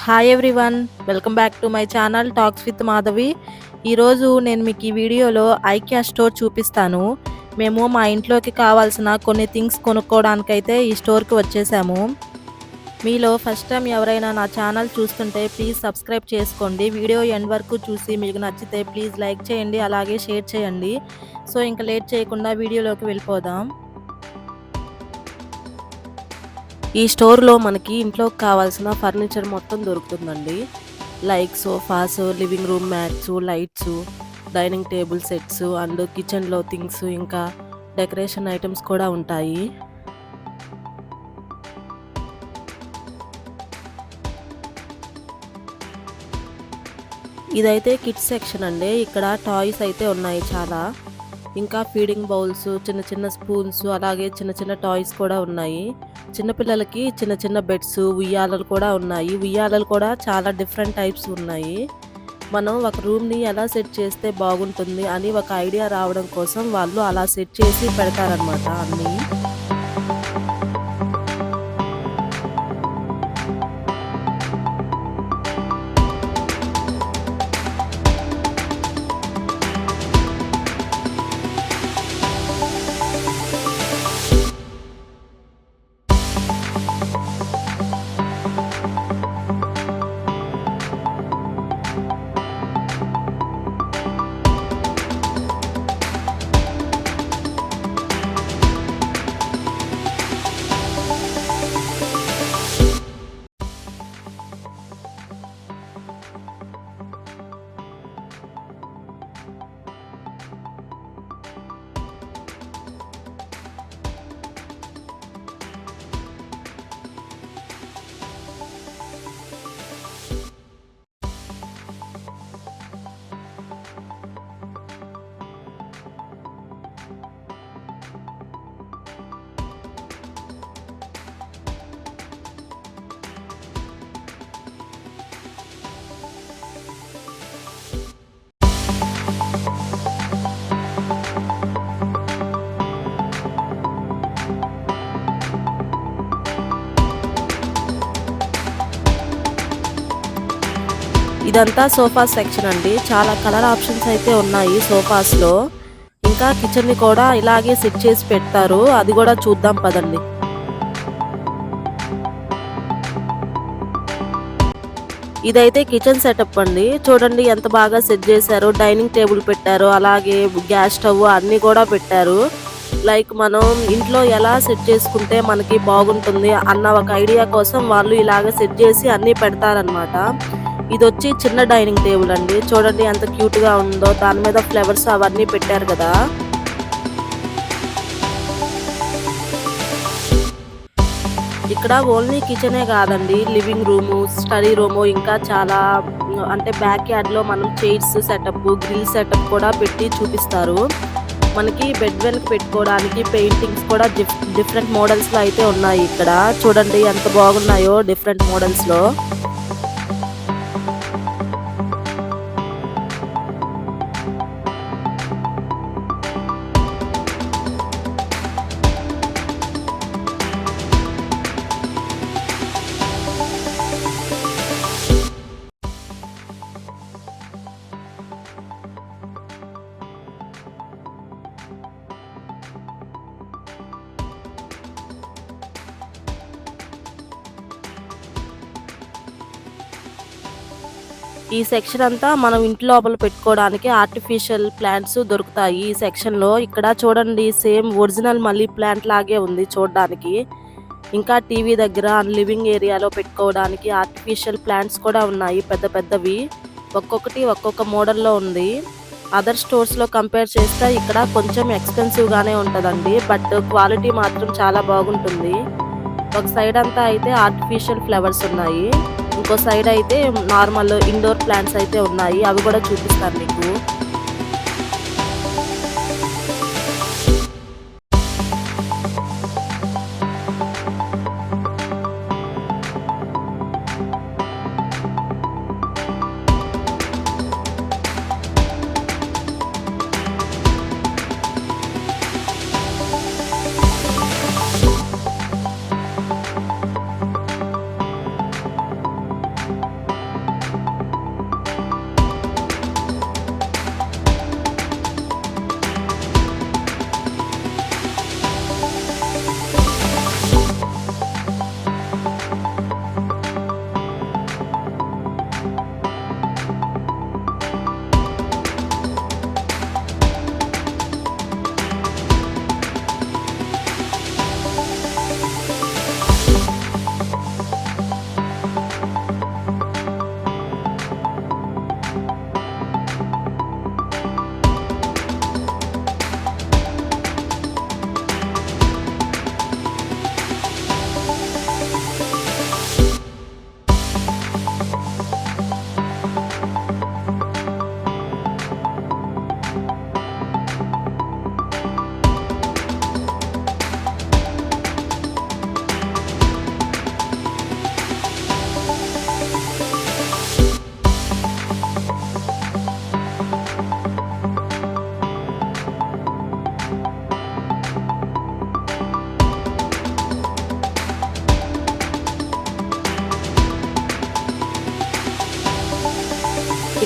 Hi everyone, welcome back to my channel talks with Madhavi. ఈరోజు నేను మీకు ఈ వీడియోలో ఐకియా స్టోర్ చూపిస్తాను. మేము మా ఇంట్లోకి కావాల్సిన కొన్ని థింగ్స్ కొనుక్కోవడానికైతే ఈ స్టోర్కి వచ్చేసాము. మీలో ఫస్ట్ టైం ఎవరైనా నా ఛానల్ చూస్తుంటే ప్లీజ్ సబ్స్క్రైబ్ చేసుకోండి. వీడియో ఎండ్ వరకు చూసి మీకు నచ్చితే ప్లీజ్ లైక్ చేయండి, అలాగే షేర్ చేయండి. సో ఇంకా లేట్ చేయకుండా వీడియోలోకి వెళ్ళిపోదాం. ఈ స్టోర్లో మనకి ఇంట్లోకి కావాల్సిన ఫర్నిచర్ మొత్తం దొరుకుతుందండి. Like sofas, living room mats, lights, dining table sets and కిచెన్లో థింగ్స్, ఇంకా డెకరేషన్ ఐటమ్స్ కూడా ఉంటాయి. ఇదైతే కిడ్స్ సెక్షన్ అండి. ఇక్కడ టాయ్స్ అయితే ఉన్నాయి చాలా. ఇంకా ఫీడింగ్ బౌల్స్, చిన్న చిన్న స్పూన్స్, అలాగే చిన్న చిన్న టాయ్స్ కూడా ఉన్నాయి. చిన్నపిల్లలకి చిన్న చిన్న బెడ్స్, ఉయ్యాలలు కూడా ఉన్నాయి. ఉయ్యాలలు కూడా చాలా డిఫరెంట్ టైప్స్ ఉన్నాయి. మనం ఒక రూమ్ని ఎలా సెట్ చేస్తే బాగుంటుంది అని ఒక ఐడియా రావడం కోసం వాళ్ళు అలా సెట్ చేసి పెడతారనమాట అన్నీ. ఇదంతా సోఫా సెక్షన్ అండి. చాలా కలర్ ఆప్షన్స్ అయితే ఉన్నాయి సోఫాస్లో. ఇంకా కిచెన్ని కూడా ఇలాగే సెట్ చేసి పెడతారు, అది కూడా చూద్దాం పదండి. ఇదైతే కిచెన్ సెటప్ అండి. చూడండి ఎంత బాగా సెట్ చేశారు. డైనింగ్ టేబుల్ పెట్టారు, అలాగే గ్యాస్ స్టవ్ అన్నీ కూడా పెట్టారు. లైక్ మనం ఇంట్లో ఎలా సెట్ చేసుకుంటే మనకి బాగుంటుంది అన్న ఒక ఐడియా కోసం వాళ్ళు ఇలాగ సెట్ చేసి అన్నీ పెడతారనమాట. ఇది వచ్చి చిన్న డైనింగ్ టేబుల్ అండి. చూడండి ఎంత క్యూట్ గా ఉందో. దాని మీద ఫ్లవర్స్ అవన్నీ పెట్టారు కదా. ఇక్కడ ఓన్లీ కిచెనే కాదండి, లివింగ్ రూము, స్టడీ రూము, ఇంకా చాలా అంటే బ్యాక్ యార్డ్ లో మనం చైర్స్ సెటప్, గ్రిల్ సెటప్ కూడా పెట్టి చూపిస్తారు. మనకి బెడ్ వెనక పెట్టుకోవడానికి పెయింటింగ్స్ కూడా డిఫరెంట్ మోడల్స్ లో అయితే ఉన్నాయి. ఇక్కడ చూడండి ఎంత బాగున్నాయో డిఫరెంట్ మోడల్స్ లో. ఈ సెక్షన్ అంతా మనం ఇంటి లోపల పెట్టుకోవడానికి ఆర్టిఫిషియల్ ప్లాంట్స్ దొరుకుతాయి ఈ సెక్షన్ లో. ఇక్కడ చూడండి సేమ్ ఒరిజినల్ మళ్ళీ ప్లాంట్ లాగే ఉంది చూడడానికి. ఇంకా టీవీ దగ్గర లివింగ్ ఏరియాలో పెట్టుకోవడానికి ఆర్టిఫిషియల్ ప్లాంట్స్ కూడా ఉన్నాయి, పెద్ద పెద్దవి. ఒక్కొక్కటి ఒక్కొక్క మోడల్లో ఉంది. అదర్ స్టోర్స్ లో కంపేర్ చేస్తే ఇక్కడ కొంచెం ఎక్స్పెన్సివ్ గానే ఉంటుందండి, బట్ క్వాలిటీ మాత్రం చాలా బాగుంటుంది. ఒక సైడ్ అంతా అయితే ఆర్టిఫిషియల్ ఫ్లవర్స్ ఉన్నాయి, ఇంకో సైడ్ అయితే నార్మల్ ఇండోర్ ప్లాంట్స్ అయితే ఉన్నాయి. అవి కూడా చూపిస్తాను మీకు.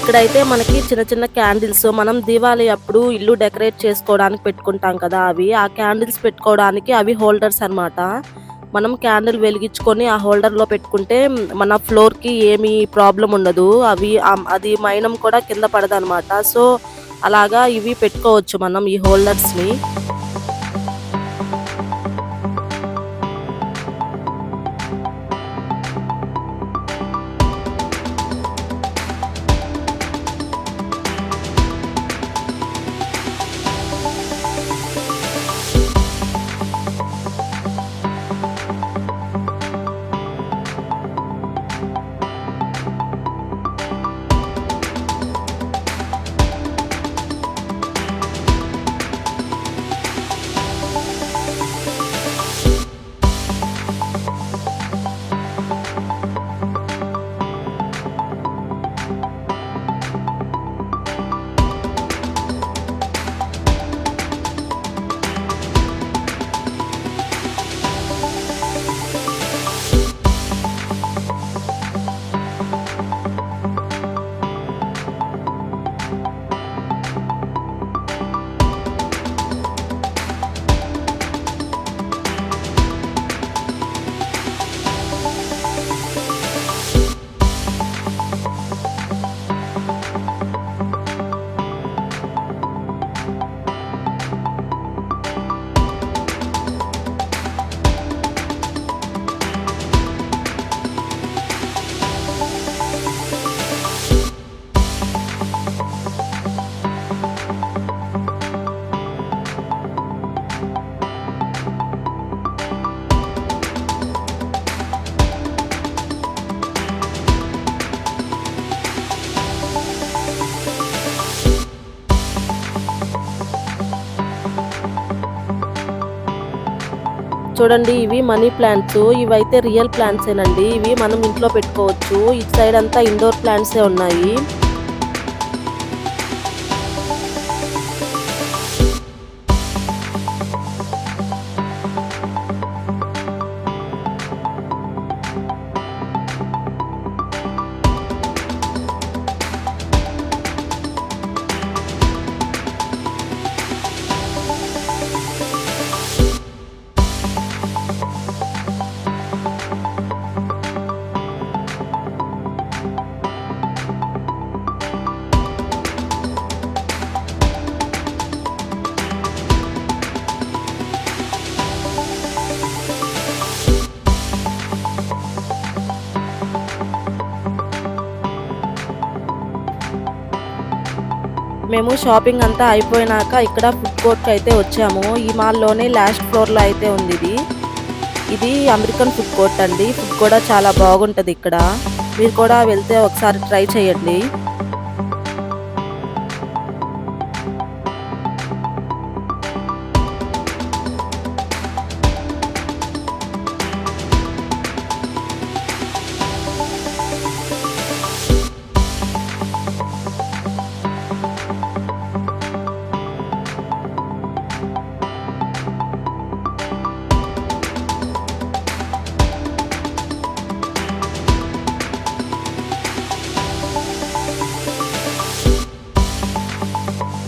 ఇక్కడైతే మనకి చిన్న చిన్న క్యాండిల్స్ మనం దీవాళి అప్పుడు ఇల్లు డెకరేట్ చేసుకోవడానికి పెట్టుకుంటాం కదా, ఆ క్యాండిల్స్ పెట్టుకోవడానికి అవి హోల్డర్స్ అన్నమాట. మనం క్యాండిల్ వెలిగించుకొని ఆ హోల్డర్లో పెట్టుకుంటే మన ఫ్లోర్కి ఏమీ ప్రాబ్లం ఉండదు. అది మైనం కూడా కింద పడదనమాట. సో అలాగా ఇవి పెట్టుకోవచ్చు మనం ఈ హోల్డర్స్ని. చూడండి, ఇవి మనీ ప్లాంట్స్. ఇవైతే రియల్ ప్లాంట్స్ ఏనండి. ఇవి మనం ఇంట్లో పెట్టుకోవచ్చు. ఇటు సైడ్ అంతా ఇండోర్ ప్లాంట్సే ఉన్నాయి. మేము షాపింగ్ అంతా అయిపోయినాక ఇక్కడ ఫుడ్ కోర్ట్కి అయితే వచ్చాము. ఈ మాల్లోనే లాస్ట్ ఫ్లోర్లో అయితే ఉంది ఇది అమెరికన్ ఫుడ్ కోర్ట్ అండి. ఫుడ్ కూడా చాలా బాగుంటుంది ఇక్కడ. మీరు కూడా వెళ్తే ఒకసారి ట్రై చేయండి.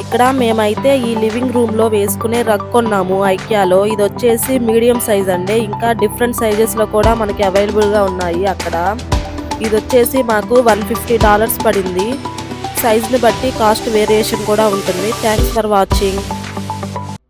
ఇక్కడ మేమైతే ఈ లివింగ్ రూమ్ లో వేసుకునే రగ్ కొన్నాము ఐకియాలో. ఇది వచ్చేసి మీడియం సైజ్ అండి. ఇంకా డిఫరెంట్ సైజెస్ లో కూడా మనకి అవైలబుల్ గా ఉన్నాయి అక్కడ. ఇది వచ్చేసి మాకు $150 పడింది. సైజ్ ని బట్టి కాస్ట్ వేరియేషన్ కూడా ఉంటుంది. Thanks for watching.